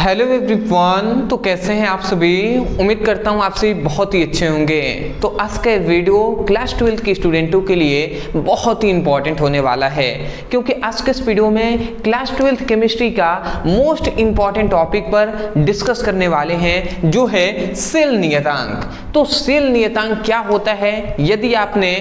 Hello everyone, तो कैसे हैं आप सभी। उम्मीद करता हूं आप सभी बहुत ही अच्छे होंगे। तो आज का वीडियो क्लास 12 के स्टूडेंटों के लिए बहुत ही इंपॉर्टेंट होने वाला है, क्योंकि आज के इस वीडियो में क्लास 12 केमिस्ट्री का मोस्ट इंपॉर्टेंट टॉपिक पर डिस्कस करने वाले हैं, जो है सेल नियतांक। तो सेल नियतांक क्या होता है, यदि आपने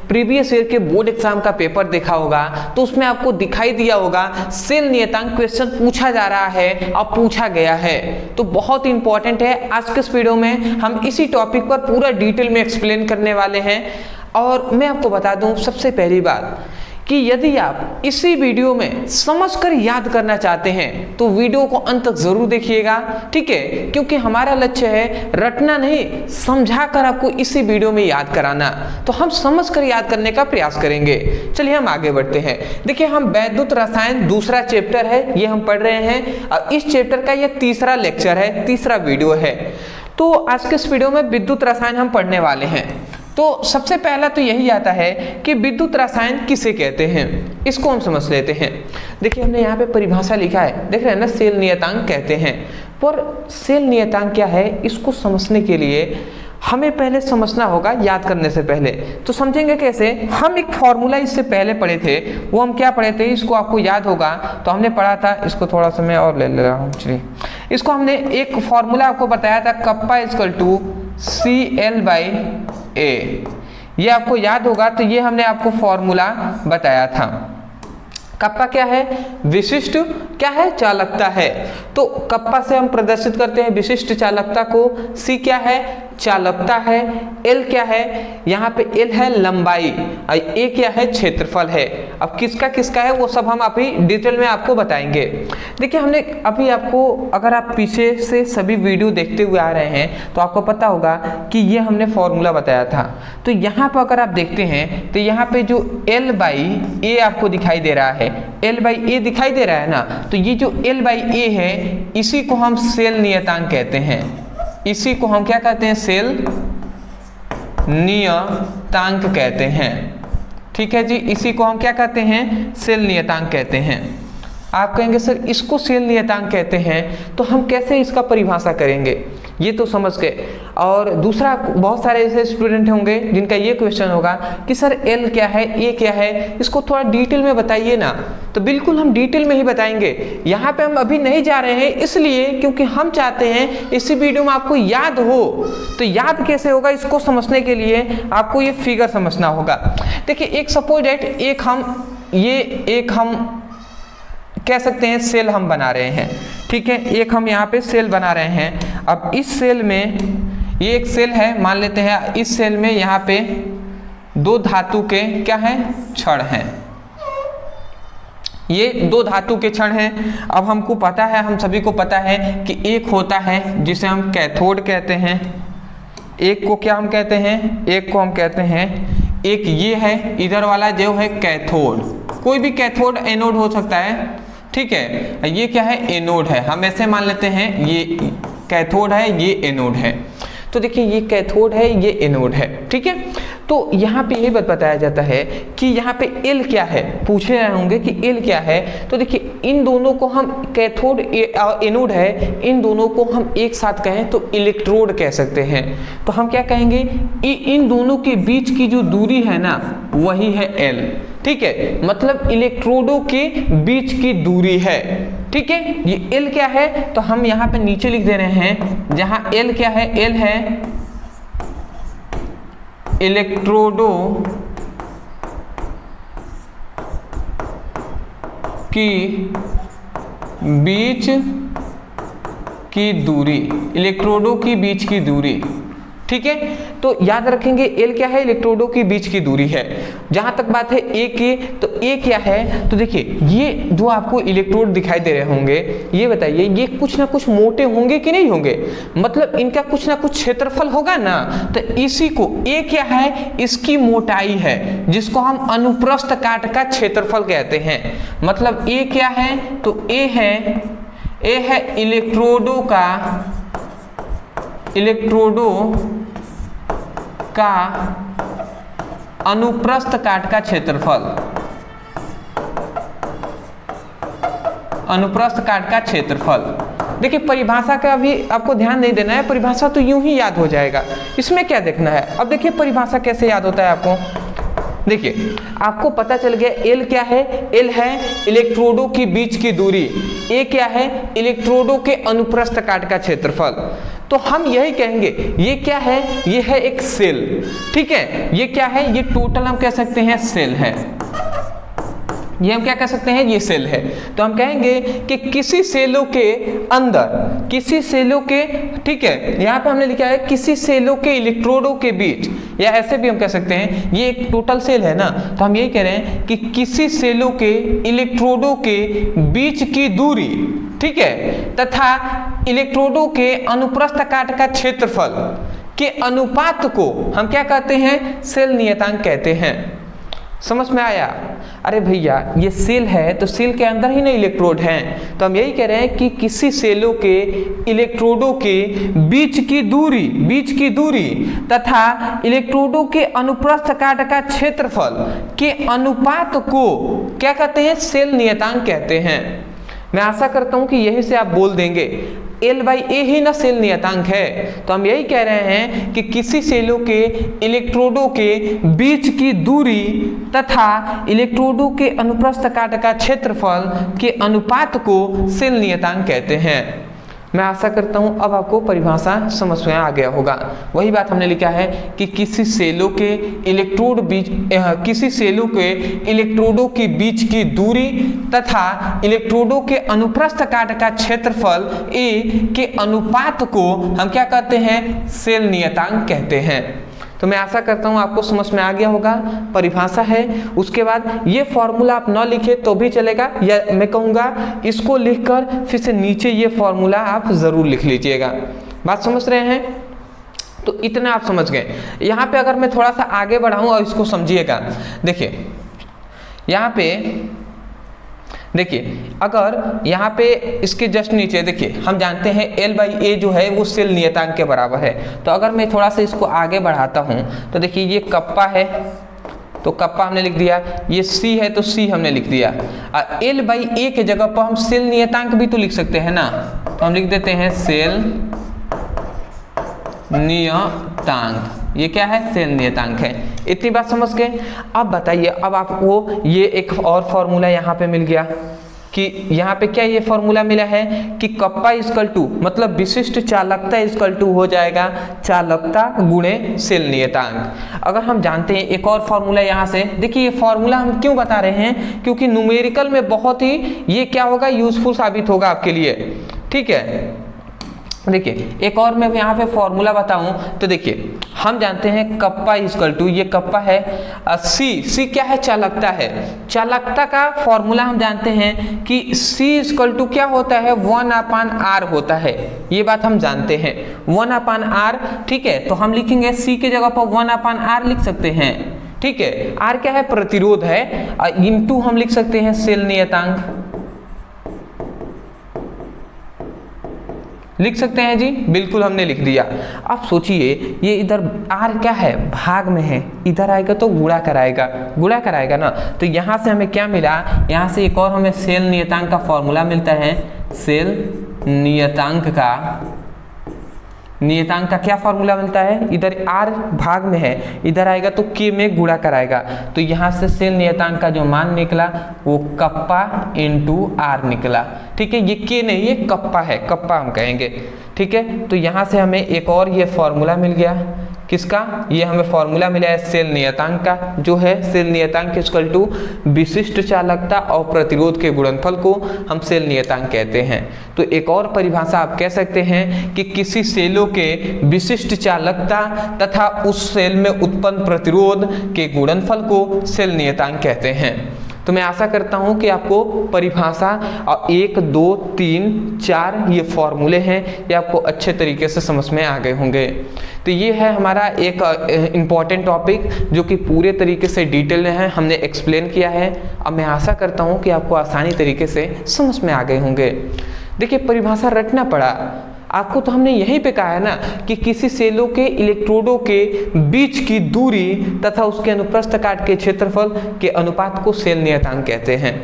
प्रीवियस ईयर के बोर्ड एग्जाम का पेपर देखा होगा तो उसमें आपको दिखाई दिया होगा सेल नियतांक क्वेश्चन पूछा जा रहा है और पूछा गया है। तो बहुत इंपॉर्टेंट है। आज के इस वीडियो में हम इसी टॉपिक पर पूरा डिटेल में एक्सप्लेन करने वाले हैं। और मैं आपको बता दूं सबसे पहली बात कि यदि आप इसी वीडियो में समझकर याद करना चाहते हैं तो वीडियो को अंत तक जरूर देखिएगा, ठीक है, क्योंकि हमारा लक्ष्य है रटना नहीं, समझाकर आपको इसी वीडियो में याद कराना। तो हम समझकर याद करने का प्रयास करेंगे। चलिए हम आगे बढ़ते हैं। देखिए, हम वैद्युत रसायन दूसरा चैप्टर है, ये हम पढ़ रहे हैं और इस चैप्टर का यह तीसरा लेक्चर है, तीसरा वीडियो है। तो आज के इस वीडियो में विद्युत रसायन हम पढ़ने वाले हैं। तो सबसे पहला तो यही आता है कि विद्युत रसायन किसे कहते हैं, इसको हम समझ लेते हैं। देखिए, हमने यहाँ पे परिभाषा लिखा है, देख रहे हैं ना, सेल नियतांक कहते हैं। पर सेल नियतांक क्या है, इसको समझने के लिए हमें पहले समझना होगा, याद करने से पहले। तो समझेंगे कैसे, हम एक फॉर्मूला इससे पहले पढ़े थे, वो हम क्या पढ़े थे, इसको आपको याद होगा। तो हमने पढ़ा था, इसको थोड़ा सा मैं और ले रहा हूँ, चलिए। इसको हमने एक फॉर्मूला आपको बताया था, कप्पा इक्वल टू CL/A। ये आपको याद होगा। तो ये हमने आपको फॉर्मूला बताया था। कप्पा क्या है, विशिष्ट क्या है, चालकता है। तो कप्पा से हम प्रदर्शित करते हैं विशिष्ट चालकता को। C क्या है, चालकता है। L क्या है, यहाँ पे L है लंबाई और A क्या है, क्षेत्रफल है। अब किसका किसका है वो सब हम अभी डिटेल में आपको बताएंगे। देखिए, हमने अभी आपको, अगर आप पीछे से सभी वीडियो देखते हुए आ रहे हैं तो आपको पता होगा कि ये हमने फॉर्मूला बताया था। तो यहाँ पर अगर आप देखते हैं तो यहाँ पे जो L/A आपको दिखाई दे रहा है, L/A दिखाई दे रहा है ना, तो ये जो L/A है इसी को हम सेल नियतांक कहते हैं। इसी को हम क्या कहते हैं, सेल नियतांक कहते हैं। ठीक है जी, इसी को हम क्या कहते हैं, सेल नियतांक कहते हैं। आप कहेंगे सर इसको सेल नियतांक कहते हैं, तो हम कैसे इसका परिभाषा करेंगे, ये तो समझ गए। और दूसरा, बहुत सारे ऐसे स्टूडेंट होंगे जिनका ये क्वेश्चन होगा कि सर L क्या है, A क्या है, इसको थोड़ा डिटेल में बताइए ना। तो बिल्कुल हम डिटेल में ही बताएंगे। यहाँ पे हम अभी नहीं जा रहे हैं, इसलिए क्योंकि हम चाहते हैं इसी वीडियो में आपको याद हो। तो याद कैसे होगा, इसको समझने के लिए आपको ये फिगर समझना होगा। देखिए, एक सपोज डेट एक हम कह सकते हैं सेल हम बना रहे हैं, ठीक है, एक हम यहाँ पे सेल बना रहे हैं। अब इस सेल में, ये एक सेल है मान लेते हैं, इस सेल में यहाँ पे दो धातु के क्या हैं, छड़ हैं। ये दो धातु के छड़ हैं। अब हमको पता है, हम सभी को पता है कि एक होता है जिसे हम कैथोड कहते हैं, एक को क्या हम कहते हैं, एक को हम कहते हैं, एक ये है इधर वाला जो है कैथोड। कोई भी कैथोड एनोड हो सकता है, ठीक है। ये क्या है, एनोड है, हम ऐसे मान लेते हैं, ये कैथोड है, ये एनोड है। तो देखिए, ये कैथोड है, ये एनोड है, ठीक है। तो यहाँ पे ये बताया जाता है कि यहाँ पे L क्या है, पूछे रहे होंगे कि L क्या है। तो देखिए, इन दोनों को हम, कैथोड एनोड है, इन दोनों को हम एक साथ कहें तो इलेक्ट्रोड कह सकते हैं। तो हम क्या कहेंगे, इन दोनों के बीच की जो दूरी है ना, वही है L, ठीक है, मतलब इलेक्ट्रोडों के बीच की दूरी है, ठीक है। ये L क्या है, तो हम यहाँ पे नीचे लिख दे रहे हैं, जहां L क्या है, L है इलेक्ट्रोडों की बीच की दूरी, इलेक्ट्रोडों की बीच की दूरी, ठीक है। तो याद रखेंगे L क्या है, इलेक्ट्रोडों की बीच की दूरी है। जहां तक बात है A की, तो A क्या है, तो देखिए, ये जो आपको इलेक्ट्रोड दिखाई दे रहे होंगे, ये बताइए, ये कुछ ना कुछ मोटे होंगे कि नहीं होंगे, मतलब इनका कुछ ना कुछ क्षेत्रफल होगा ना। तो इसी को A क्या है, इसकी मोटाई है, जिसको हम अनुप्रस्थ काट का क्षेत्रफल कहते हैं। मतलब A क्या है, तो A है इलेक्ट्रोडों का अनुप्रस्थ काट का क्षेत्रफल, अनुप्रस्थ काट का क्षेत्रफल। देखिए परिभाषा का भी आपको ध्यान नहीं देना है, परिभाषा तो यूं ही याद हो जाएगा, इसमें क्या देखना है। अब देखिए परिभाषा कैसे याद होता है आपको, देखिए आपको पता चल गया एल क्या है, एल है इलेक्ट्रोडों के बीच की दूरी, ए क्या है इलेक्ट्रोडों के अनुप्रस्थ काट का क्षेत्रफल। तो हम यही कहेंगे ये क्या है, ये है एक सेल, ठीक है, ये क्या है, ये टोटल हम कह सकते हैं सेल है, ये हम क्या कह सकते हैं, ये सेल है। तो हम कहेंगे कि किसी सेलों के अंदर, किसी सेलों के, ठीक है, यहाँ पे हमने लिखा है किसी सेलों के इलेक्ट्रोडों के बीच, या ऐसे भी हम कह सकते हैं ये एक टोटल सेल है ना, तो हम यही कह रहे हैं कि किसी सेलों के इलेक्ट्रोडों के बीच की दूरी, ठीक है, तथा इलेक्ट्रोडों के अनुप्रस्थ काट का क्षेत्रफल के अनुपात को हम क्या कहते हैं, सेल नियतांक कहते हैं। समझ में आया? अरे भैया ये सेल है तो सेल के अंदर ही ना इलेक्ट्रोड हैं, तो हम यही कह रहे हैं कि किसी सेलों के इलेक्ट्रोडों के बीच की दूरी तथा इलेक्ट्रोडों के अनुप्रस्थ काट का क्षेत्रफल के अनुपात को क्या कहते हैं, सेल नियतांक कहते हैं। मैं आशा करता हूं कि यही से आप बोल देंगे L/A ही ना सेल नियतांक है। तो हम यही कह रहे हैं कि किसी सेलों के इलेक्ट्रोडों के बीच की दूरी तथा इलेक्ट्रोडों के अनुप्रस्थ काट का क्षेत्रफल के अनुपात को सेल नियतांक कहते हैं। मैं आशा करता हूं अब आपको परिभाषा समझ में आ गया होगा। वही बात हमने लिखा है कि किसी सेलों के इलेक्ट्रोडों के बीच की दूरी तथा इलेक्ट्रोडों के अनुप्रस्थ काट का क्षेत्रफल A के अनुपात को हम क्या कहते हैं, सेल नियतांक कहते हैं। तो मैं आशा करता हूं आपको समझ में आ गया होगा। परिभाषा है, उसके बाद ये फॉर्मूला आप न लिखे तो भी चलेगा, या मैं कहूँगा इसको लिखकर फिर से नीचे ये फॉर्मूला आप ज़रूर लिख लीजिएगा। बात समझ रहे हैं? तो इतना आप समझ गए। यहाँ पे अगर मैं थोड़ा सा आगे बढ़ाऊँ और इसको समझिएगा, देखिए यहाँ पे देखिए अगर यहाँ पे इसके जस्ट नीचे देखिए हम जानते हैं L/A जो है वो सेल नियतांक के बराबर है। तो अगर मैं थोड़ा सा इसको आगे बढ़ाता हूँ तो देखिए ये कप्पा है तो कप्पा हमने लिख दिया, ये C है तो C हमने लिख दिया। और L/A के जगह पर हम सेल नियतांक भी तो लिख सकते हैं ना, तो हम लिख देते हैं सेल नियतांक। ये क्या है, सेल नियतांक है। इतनी बात समझ गए। अब बताइए, अब आपको ये एक और फॉर्मूला यहाँ पे मिल गया कि यहाँ पे क्या ये फॉर्मूला मिला है कि कप्पा इक्वल टू मतलब विशिष्ट चालकता इक्वल टू हो जाएगा चालकता गुणे सेल नियतांक। अगर हम जानते हैं एक और फॉर्मूला यहाँ से, देखिए ये फॉर्मूला हम क्यों बता रहे हैं, क्योंकि न्यूमेरिकल में बहुत ही ये क्या होगा, यूजफुल साबित होगा आपके लिए, ठीक है। देखिए एक और मैं यहाँ पे फॉर्मूला बताऊं तो देखिए हम जानते हैं कप्पा इक्वल टू, ये कप्पा है, सी क्या है, चालकता है। चालकता का फॉर्मूला हम जानते हैं कि C इक्वल टू क्या होता है, 1/R होता है। ये बात हम जानते हैं 1/R, ठीक है। तो हम लिखेंगे C के जगह पर 1/R लिख सकते हैं, ठीक है। R क्या है, प्रतिरोध है, इनटू हम लिख सकते हैं सेल नियतांक, लिख सकते हैं जी, बिल्कुल हमने लिख दिया। अब सोचिए ये इधर R क्या है, भाग में है, इधर आएगा तो गुणा कराएगा ना। तो यहाँ से हमें क्या मिला, यहाँ से एक और हमें सेल नियतांक का फॉर्मूला मिलता है। सेल नियतांक का क्या फॉर्मूला मिलता है, इधर R भाग में है, इधर आएगा तो K में गुणा कराएगा। तो यहाँ से सेल नियतांक का जो मान निकला वो कप्पा इंटू R निकला, ठीक है। ये K नहीं, ये कप्पा है, कप्पा हम कहेंगे, ठीक है। तो यहाँ से हमें एक और ये फॉर्मूला मिल गया, किसका, ये हमें फॉर्मूला मिला है सेल नियतांक का, जो है सेल नियतांक इक्वल टू विशिष्ट चालकता और प्रतिरोध के गुणनफल को हम सेल नियतांक कहते हैं। तो एक और परिभाषा आप कह सकते हैं कि किसी सेलों के विशिष्ट चालकता तथा उस सेल में उत्पन्न प्रतिरोध के गुणनफल को सेल नियतांक कहते हैं। तो मैं आशा करता हूं कि आपको परिभाषा और 1, 2, 3, 4 ये फॉर्मूले हैं, ये आपको अच्छे तरीके से समझ में आ गए होंगे। तो ये है हमारा एक इम्पॉर्टेंट टॉपिक जो कि पूरे तरीके से डिटेल में है, हमने एक्सप्लेन किया है। अब मैं आशा करता हूं कि आपको आसानी तरीके से समझ में आ गए होंगे। देखिए परिभाषा रटना पड़ा, आपको तो हमने यहीं पे कहा है ना कि किसी सेलों के इलेक्ट्रोडों के बीच की दूरी तथा उसके अनुप्रस्थ काट के क्षेत्रफल के अनुपात को सेल नियतांक कहते हैं।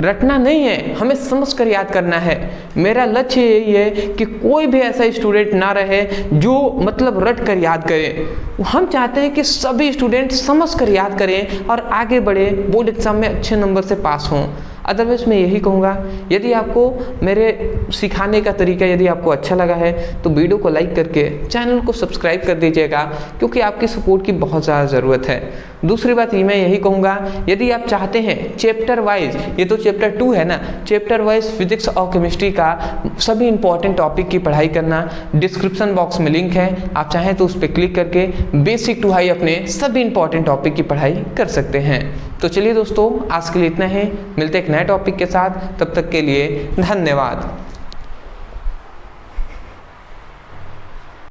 रटना नहीं है, हमें समझ कर याद करना है। मेरा लक्ष्य यही है कि कोई भी ऐसा स्टूडेंट ना रहे जो मतलब रट कर याद करे। हम चाहते हैं कि सभी स्टूडेंट समझ कर याद करें और आगे बढ़े, बोर्ड एग्जाम में अच्छे नंबर से पास हों। अदरवाइज मैं यही कहूँगा, यदि आपको मेरे सिखाने का तरीका यदि आपको अच्छा लगा है तो वीडियो को लाइक करके चैनल को सब्सक्राइब कर दीजिएगा, क्योंकि आपकी सपोर्ट की बहुत ज़्यादा ज़रूरत है। दूसरी बात मैं यही कहूँगा, यदि आप चाहते हैं चैप्टर वाइज, ये तो चैप्टर 2 है ना, चैप्टर वाइज फिजिक्स और केमिस्ट्री का सभी इंपॉर्टेंट टॉपिक की पढ़ाई करना, डिस्क्रिप्शन बॉक्स में लिंक है, आप चाहें तो उस पर क्लिक करके बेसिक टू हाई अपने सभी इंपॉर्टेंट टॉपिक की पढ़ाई कर सकते हैं। तो चलिए दोस्तों, आज के लिए इतना ही, मिलते एक नए टॉपिक के साथ, तब तक के लिए धन्यवाद।